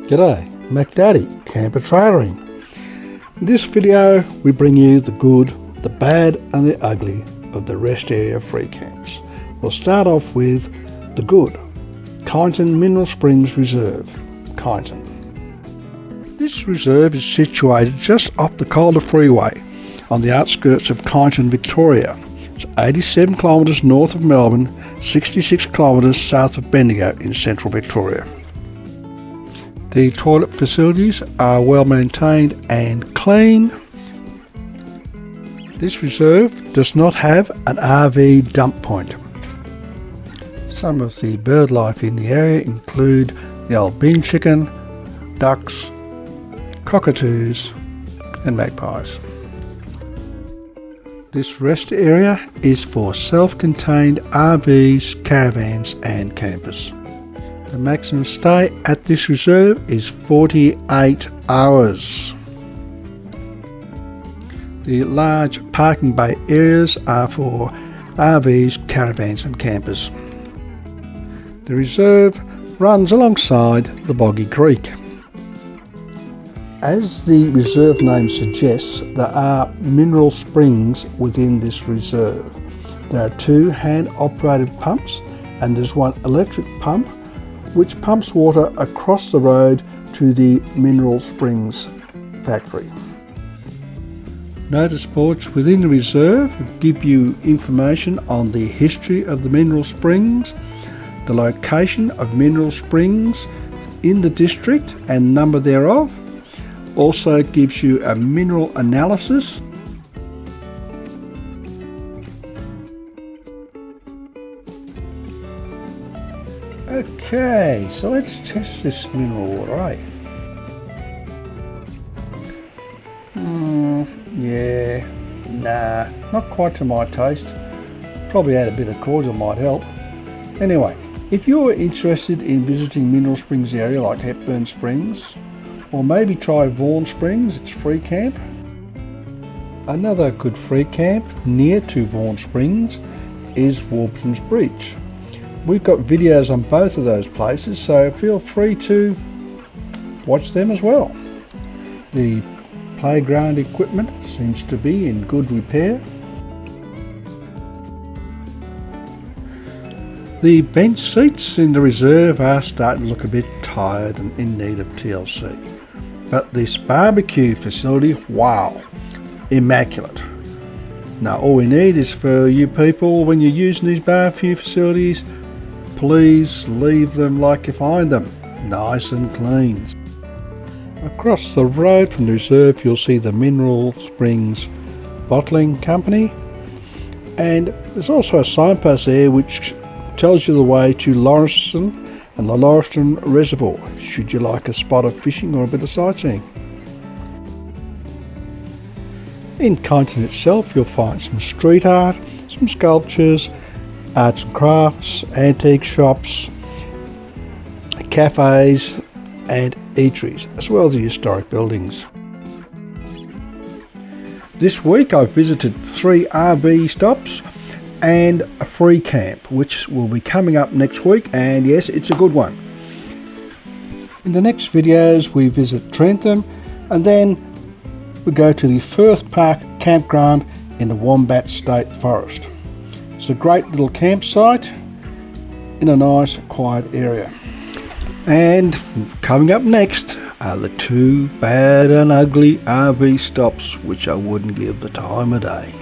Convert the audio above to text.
G'day, Mac Daddy, Camper Trailering. In this video we bring you the good, the bad and the ugly of the rest area free camps. We'll start off with the good. Kyneton Mineral Springs Reserve, Kyneton. This reserve is situated just off the Calder Freeway on the outskirts of Kyneton, Victoria. It's 87 kilometres north of Melbourne, 66 kilometres south of Bendigo in central Victoria. The toilet facilities are well maintained and clean. This reserve does not have an RV dump point. Some of the bird life in the area include the alpine chicken, ducks, cockatoos and magpies. This rest area is for self-contained RVs, caravans and campers. The maximum stay at this reserve is 48 hours. The large parking bay areas are for RVs, caravans and campers. The reserve runs alongside the Boggy Creek. As the reserve name suggests, there are mineral springs within this reserve. There are 2 hand-operated pumps and there's 1 electric pump which pumps water across the road to the Mineral Springs factory. Notice boards within the reserve give you information on the history of the mineral springs, the location of mineral springs in the district and number thereof. Also gives you a mineral analysis. Okay, so let's test this mineral water, eh? Yeah, nah, not quite to my taste. Probably add a bit of cordial might help. Anyway, if you're interested in visiting Mineral Springs area like Hepburn Springs, or maybe try Vaughan Springs, it's free camp. Another good free camp near to Vaughan Springs is Warburton's Bridge. We've got videos on both of those places, so feel free to watch them as well. The playground equipment seems to be in good repair. The bench seats in the reserve are starting to look a bit tired and in need of TLC. But this barbecue facility, wow, immaculate. Now all we need is for you people, when you're using these barbecue facilities, please leave them like you find them, nice and clean. Across the road from the reserve you'll see the Mineral Springs Bottling Company, and there's also a signpost there which tells you the way to Lauriston and the Lauriston Reservoir, should you like a spot of fishing or a bit of sightseeing. In Kyneton itself you'll find some street art, some sculptures, arts and crafts, antique shops, cafes and eateries, as well as the historic buildings. This week I've visited 3 RV stops and a free camp, which will be coming up next week, and yes, it's a good one. In the next videos we visit Trentham and then we go to the Firth Park campground in the Wombat State Forest. It's a great little campsite in a nice quiet area. And coming up next are the 2 bad and ugly RV stops which I wouldn't give the time of day.